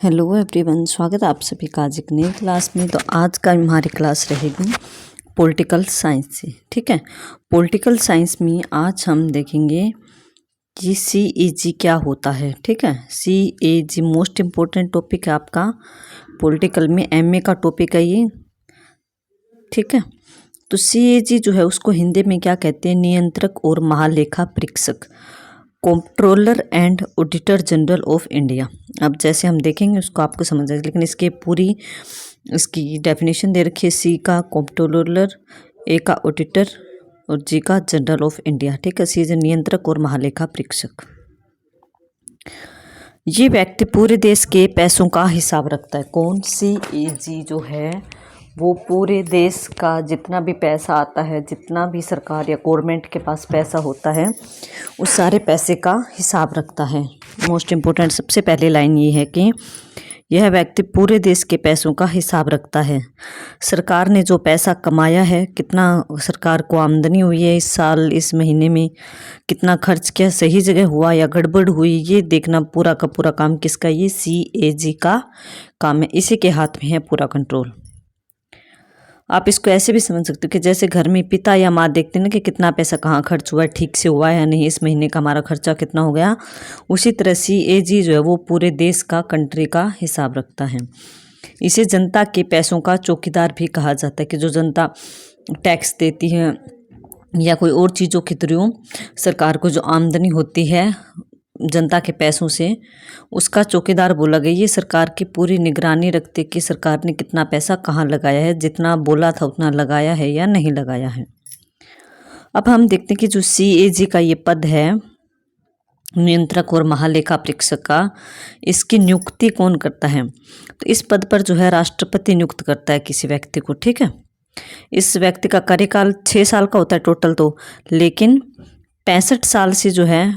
Hello everyone, स्वागत है आप सभी का आज एक नई क्लास में। तो आज का हमारी क्लास रहेगी पॉलिटिकल साइंस से। ठीक है, पॉलिटिकल साइंस में आज हम देखेंगे कि सीएजी क्या होता है। ठीक है, सीएजी मोस्ट इम्पोर्टेंट टॉपिक है आपका पॉलिटिकल में, एमए का टॉपिक है ये। ठीक है, तो सीएजी जो है उसको हिंदी में क्या कहते हैं? नियंत्रक और महालेखा परीक्षक, controller and auditor general of India. अब जैसे हम देखेंगे उसको आपको समझ आएगा, लेकिन इसकी डेफिनेशन दे रखी है। सी का कंट्रोलर, ए का ऑडिटर और जी का जनरल ऑफ इंडिया। ठीक है, सी नियंत्रक और महालेखा परीक्षक। ये व्यक्ति पूरे देश के पैसों का हिसाब रखता है। कौन? सीएजी जो है वो पूरे देश का जितना भी पैसा आता है, जितना भी सरकार या गवर्नमेंट के पास पैसा होता है, उस सारे पैसे का हिसाब रखता है। मोस्ट इम्पोर्टेंट सबसे पहले लाइन ये है कि यह व्यक्ति पूरे देश के पैसों का हिसाब रखता है। सरकार ने जो पैसा कमाया है, कितना सरकार को आमदनी हुई है इस साल, इस महीने में कितना खर्च किया, सही जगह हुआ या गड़बड़ हुई, ये देखना पूरा का पूरा काम किसका? ये सीएजी का काम है। इसी के हाथ में है पूरा कंट्रोल। आप इसको ऐसे भी समझ सकते हो कि जैसे घर में पिता या माँ देखते हैं ना कि कितना पैसा कहाँ खर्च हुआ है, ठीक से हुआ है या नहीं, इस महीने का हमारा खर्चा कितना हो गया। उसी तरह सीएजी जो है वो पूरे देश का, कंट्री का हिसाब रखता है। इसे जनता के पैसों का चौकीदार भी कहा जाता है कि जो जनता टैक्स देती है या कोई और चीज़ों के थ्रू सरकार को जो आमदनी होती है जनता के पैसों से, उसका चौकीदार बोला गया। ये सरकार की पूरी निगरानी रखते कि सरकार ने कितना पैसा कहाँ लगाया है, जितना बोला था उतना लगाया है या नहीं लगाया है। अब हम देखते हैं कि जो सीएजी का ये पद है, नियंत्रक और महालेखा परीक्षक का, इसकी नियुक्ति कौन करता है? तो इस पद पर जो है राष्ट्रपति नियुक्त करता है किसी व्यक्ति को। ठीक है, इस व्यक्ति का कार्यकाल 6 साल का होता है टोटल तो, लेकिन 65 साल से जो है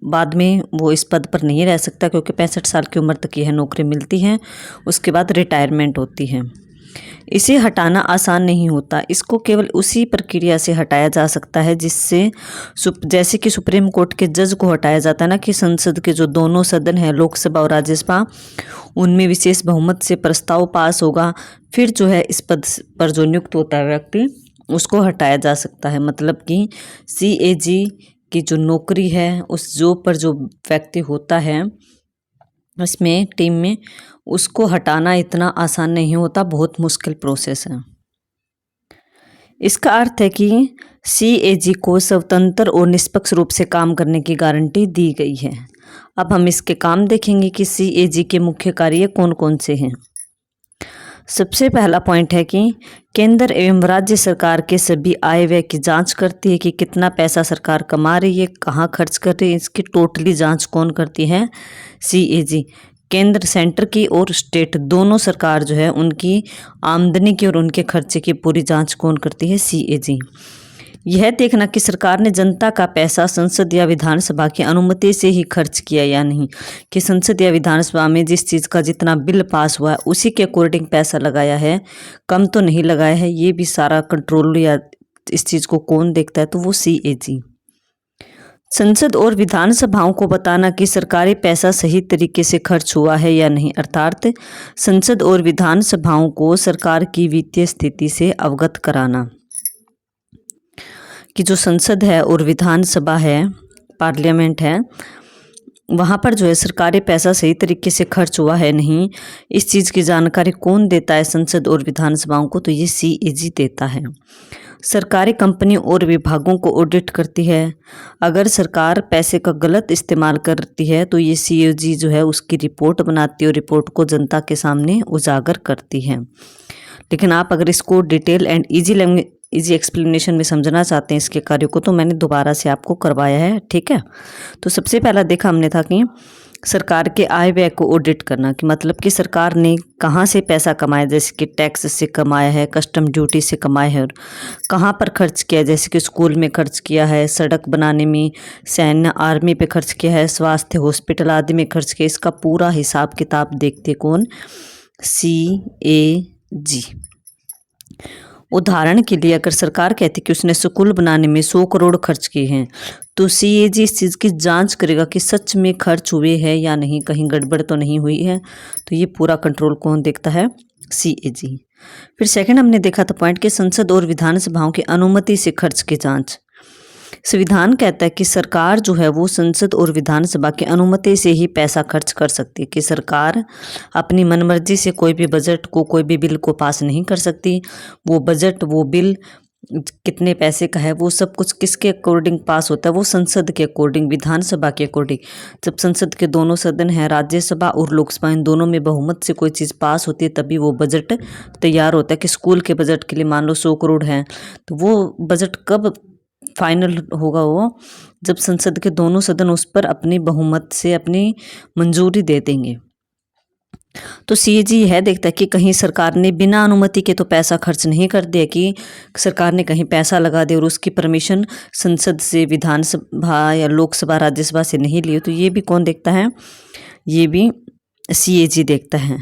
बाद में वो इस पद पर नहीं रह सकता, क्योंकि 65 साल की उम्र तक यह नौकरी मिलती है, उसके बाद रिटायरमेंट होती है। इसे हटाना आसान नहीं होता, इसको केवल उसी प्रक्रिया से हटाया जा सकता है जिससे जैसे कि सुप्रीम कोर्ट के जज को हटाया जाता है ना, कि संसद के जो दोनों सदन है, लोकसभा और राज्यसभा, उनमें विशेष बहुमत से प्रस्ताव पास होगा, फिर जो है इस पद पर जो नियुक्त होता है व्यक्ति, उसको हटाया जा सकता है। मतलब कि सीएजी की जो नौकरी है, उस जॉब पर जो व्यक्ति होता है इसमें टीम में, उसको हटाना इतना आसान नहीं होता, बहुत मुश्किल प्रोसेस है। इसका अर्थ है कि सीएजी को स्वतंत्र और निष्पक्ष रूप से काम करने की गारंटी दी गई है। अब हम इसके काम देखेंगे कि सीएजी के मुख्य कार्य कौन कौन से हैं। सबसे पहला पॉइंट है कि केंद्र एवं राज्य सरकार के सभी आय व्यय की जांच करती है कि कितना पैसा सरकार कमा रही है, कहाँ खर्च कर रही है, इसकी टोटली जांच कौन करती है? सीएजी। केंद्र, सेंटर की और स्टेट दोनों सरकार जो है उनकी आमदनी की और उनके खर्चे की पूरी जांच कौन करती है? सीएजी। यह देखना कि सरकार ने जनता का पैसा संसद या विधानसभा की अनुमति से ही खर्च किया या नहीं, कि संसद या विधानसभा में जिस चीज़ का जितना बिल पास हुआ है उसी के अकॉर्डिंग पैसा लगाया है, कम तो नहीं लगाया है। ये भी सारा कंट्रोल या इस चीज़ को कौन देखता है? तो वो सीएजी। संसद और विधानसभाओं को बताना कि सरकारी पैसा सही तरीके से खर्च हुआ है या नहीं, अर्थात संसद और विधानसभाओं को सरकार की वित्तीय स्थिति से अवगत कराना कि जो संसद है और विधानसभा है, पार्लियामेंट है, वहाँ पर जो है सरकारी पैसा सही तरीके से खर्च हुआ है नहीं, इस चीज़ की जानकारी कौन देता है संसद और विधानसभाओं को? तो ये सीएजी देता है। सरकारी कंपनियों और विभागों को ऑडिट करती है। अगर सरकार पैसे का गलत इस्तेमाल करती है तो ये सीएजी जो है उसकी रिपोर्ट बनाती है और रिपोर्ट को जनता के सामने उजागर करती है। लेकिन आप अगर इसको डिटेल एंड इजी एक्सप्लेनेशन में समझना चाहते हैं इसके कार्य को, तो मैंने दोबारा से आपको करवाया है। ठीक है, तो सबसे पहला देखा हमने था कि सरकार के आय व्यय को ऑडिट करना, कि मतलब कि सरकार ने कहाँ से पैसा कमाया, जैसे कि टैक्स से कमाया है, कस्टम ड्यूटी से कमाया है, और कहाँ पर खर्च किया, जैसे कि स्कूल में खर्च किया है, सड़क बनाने में, सैन्य आर्मी पे खर्च किया है, स्वास्थ्य हॉस्पिटल आदि में खर्च किया। इसका पूरा हिसाब किताब देखते कौन? सीएजी। उदाहरण के लिए अगर सरकार कहती कि उसने स्कूल बनाने में 100 करोड़ खर्च किए हैं, तो सीएजी इस चीज़ की जांच करेगा कि सच में खर्च हुए हैं या नहीं, कहीं गड़बड़ तो नहीं हुई है। तो ये पूरा कंट्रोल कौन देखता है? सीएजी। फिर सेकंड हमने देखा था पॉइंट कि संसद और विधानसभाओं की अनुमति से खर्च की जांच। संविधान कहता है कि सरकार जो है वो संसद और विधानसभा की अनुमति से ही पैसा खर्च कर सकती है, कि सरकार अपनी मनमर्जी से कोई भी बजट को, कोई भी बिल को पास नहीं कर सकती। वो बजट, वो बिल कितने पैसे का है, वो सब कुछ किसके अकॉर्डिंग पास होता है? वो संसद के अकॉर्डिंग, विधानसभा के अकॉर्डिंग। जब संसद के दोनों सदन हैं, राज्यसभा और लोकसभा, इन दोनों में बहुमत से कोई चीज़ पास होती है तभी वो बजट तैयार होता है। कि स्कूल के बजट के लिए मान लो 100 करोड़ है, तो वो बजट कब फाइनल होगा? वो जब संसद के दोनों सदन उस पर अपनी बहुमत से अपनी मंजूरी दे देंगे। तो सीएजी यह देखता है कि कहीं सरकार ने बिना अनुमति के तो पैसा खर्च नहीं कर दिया, कि सरकार ने कहीं पैसा लगा दिया और उसकी परमिशन संसद से, विधानसभा या लोकसभा, राज्यसभा से नहीं ली। तो ये भी कौन देखता है? ये भी सीएजी देखता है।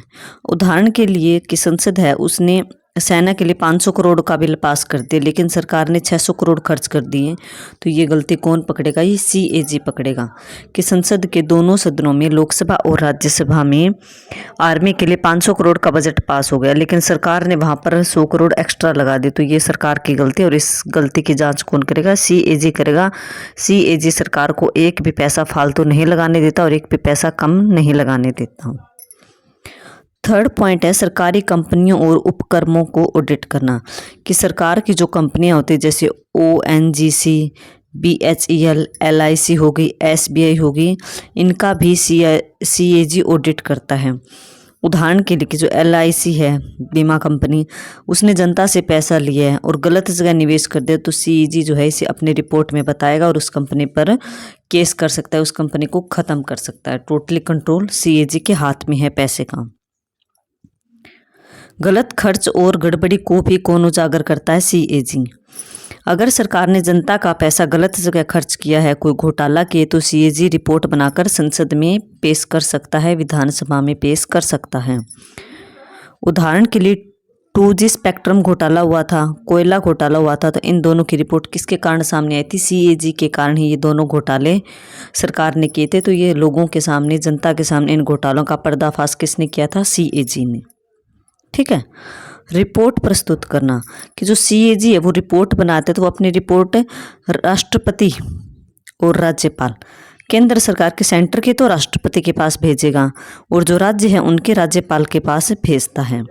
उदाहरण के लिए कि संसद है, उसने सेना के लिए 500 करोड़ का बिल पास कर दिया, लेकिन सरकार ने 600 करोड़ खर्च कर दिए। तो ये गलती कौन पकड़ेगा? ये सीएजी पकड़ेगा। कि संसद के दोनों सदनों में, लोकसभा और राज्यसभा में, आर्मी के लिए 500 करोड़ का बजट पास हो गया, लेकिन सरकार ने वहाँ पर 100 करोड़ एक्स्ट्रा लगा दी। तो ये सरकार की गलती, और इस गलती की जांच कौन करेगा? सीएजी करेगा। सीएजी सरकार को एक भी पैसा फालतू नहीं लगाने देता और एक भी पैसा कम नहीं लगाने देता। थर्ड पॉइंट है सरकारी कंपनियों और उपक्रमों को ऑडिट करना। कि सरकार की जो कंपनियां होती है, जैसे ओएनजीसी, बीएचईएल, एलआईसी होगी, एसबीआई होगी, इनका भी सीएजी ऑडिट करता है। उदाहरण के लिए कि जो एलआईसी है, बीमा कंपनी, उसने जनता से पैसा लिया है और गलत जगह निवेश कर दिया, तो सीएजी जो है इसे अपनी रिपोर्ट में बताएगा और उस कंपनी पर केस कर सकता है, उस कंपनी को ख़त्म कर सकता है। टोटली कंट्रोल सीएजी के हाथ में है पैसे का। गलत खर्च और गड़बड़ी को भी कौन उजागर करता है? सीएजी। अगर सरकार ने जनता का पैसा गलत जगह खर्च किया है, कोई घोटाला किए, तो सीएजी रिपोर्ट बनाकर संसद में पेश कर सकता है, विधानसभा में पेश कर सकता है। उदाहरण के लिए 2G स्पेक्ट्रम घोटाला हुआ था, कोयला घोटाला हुआ था, तो इन दोनों की रिपोर्ट किसके कारण सामने आई थी? सीएजी के कारण ही ये दोनों घोटाले सरकार ने किए थे। तो ये लोगों के सामने, जनता के सामने इन घोटालों का पर्दाफाश किसने किया था? सीएजी ने। ठीक है। रिपोर्ट प्रस्तुत करना। कि जो सीएजी है वो रिपोर्ट बनाते हैं, तो वो अपनी रिपोर्ट राष्ट्रपति और राज्यपाल, केंद्र सरकार के, सेंटर के तो राष्ट्रपति के पास भेजेगा, और जो राज्य है उनके राज्यपाल के पास भेजता है।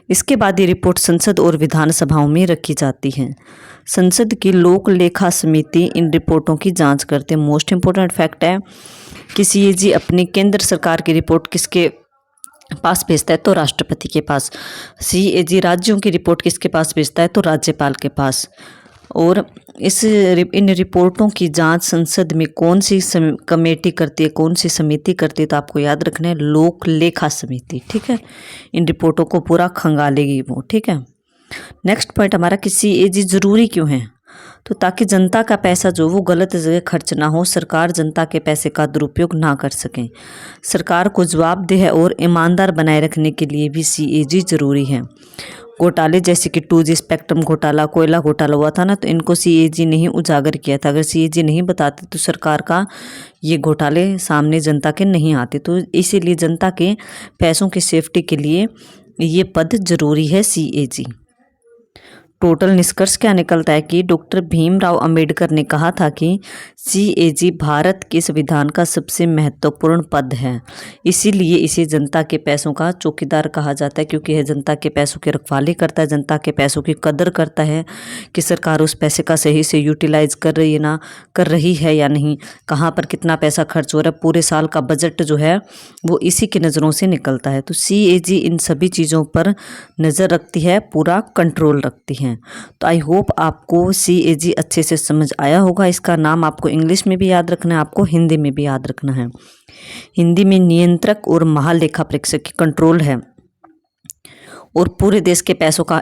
इसके बाद ये रिपोर्ट संसद और विधानसभाओं में रखी जाती है। संसद की लोक लेखा समिति इन रिपोर्टों की जांच करते हैं। मोस्ट इंपोर्टेंट फैक्ट है कि सीएजी अपनी केंद्र सरकार की रिपोर्ट किसके पास भेजता है? तो राष्ट्रपति के पास। सीएजी राज्यों की रिपोर्ट किसके पास भेजता है? तो राज्यपाल के पास। और इन रिपोर्टों की जांच संसद में कौन सी कमेटी करती है, कौन सी समिति करती है? तो आपको याद रखना है, लोक लेखा समिति। ठीक है। इन रिपोर्टों को पूरा खंगालेगी वो। ठीक है। नेक्स्ट पॉइंट हमारा कि सीएजी जरूरी क्यों है? तो ताकि जनता का पैसा जो वो गलत जगह खर्च ना हो, सरकार जनता के पैसे का दुरुपयोग ना कर सके। सरकार को जवाबदेह और ईमानदार बनाए रखने के लिए भी सीएजी जरूरी है। घोटाले जैसे कि 2G स्पेक्ट्रम घोटाला, कोयला घोटाला हुआ था ना, तो इनको सीएजी ने ही उजागर किया था। अगर सीएजी नहीं बताते तो सरकार का ये घोटाले सामने जनता के नहीं आते। तो इसीलिए जनता के पैसों की सेफ्टी के लिए ये पद जरूरी है, सीएजी। टोटल निष्कर्ष क्या निकलता है कि डॉक्टर भीमराव अंबेडकर ने कहा था कि सीएजी भारत के संविधान का सबसे महत्वपूर्ण पद है, इसीलिए इसे जनता के पैसों का चौकीदार कहा जाता है, क्योंकि यह जनता के पैसों की रखवाली करता है, जनता के पैसों की कदर करता है कि सरकार उस पैसे का सही से यूटिलाइज कर रही है या नहीं, कहाँ पर कितना पैसा खर्च हो रहा है, पूरे साल का बजट जो है वो इसी की नज़रों से निकलता है। तो सीएजी इन सभी चीज़ों पर नज़र रखती है, पूरा कंट्रोल रखती है। तो आई होप आपको सीएजी अच्छे से समझ आया होगा। इसका नाम आपको इंग्लिश में भी याद रखना है, आपको हिंदी में भी याद रखना है। हिंदी में नियंत्रक और महालेखा परीक्षक की कंट्रोल है, और पूरे देश के पैसों का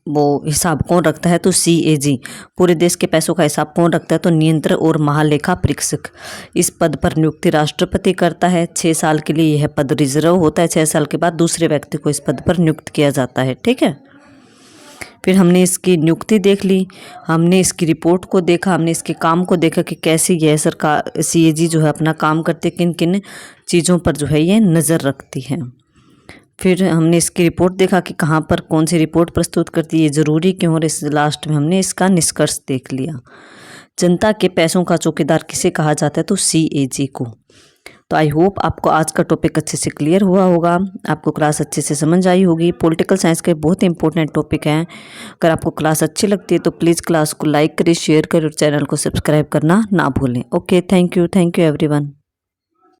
वो हिसाब कौन रखता है? तो सीएजी। पूरे देश के पैसों का हिसाब कौन रखता है? तो नियंत्रक और महालेखा परीक्षक। इस पद पर नियुक्ति राष्ट्रपति करता है। 6 साल के लिए यह पद रिजर्व होता है। 6 साल के बाद दूसरे व्यक्ति को इस पद पर नियुक्त किया जाता है। ठीक है। फिर हमने इसकी नियुक्ति देख ली, हमने इसकी रिपोर्ट को देखा, हमने इसके काम को देखा कि कैसे यह सरकार CAG जो है अपना काम करते, किन किन चीज़ों पर जो है ये नज़र रखती है। फिर हमने इसकी रिपोर्ट देखा कि कहाँ पर कौन सी रिपोर्ट प्रस्तुत करती है, ये ज़रूरी क्यों, और इस लास्ट में हमने इसका निष्कर्ष देख लिया। जनता के पैसों का चौकीदार किसे कहा जाता है, तो CAG को। तो आई होप आपको आज का टॉपिक अच्छे से क्लियर हुआ होगा, आपको क्लास अच्छे से समझ आई होगी। पॉलिटिकल साइंस का बहुत इंपॉर्टेंट टॉपिक है। अगर आपको क्लास अच्छी लगती है तो प्लीज़ क्लास को लाइक करें, शेयर करें और चैनल को सब्सक्राइब करना ना भूलें। Okay, thank you everyone.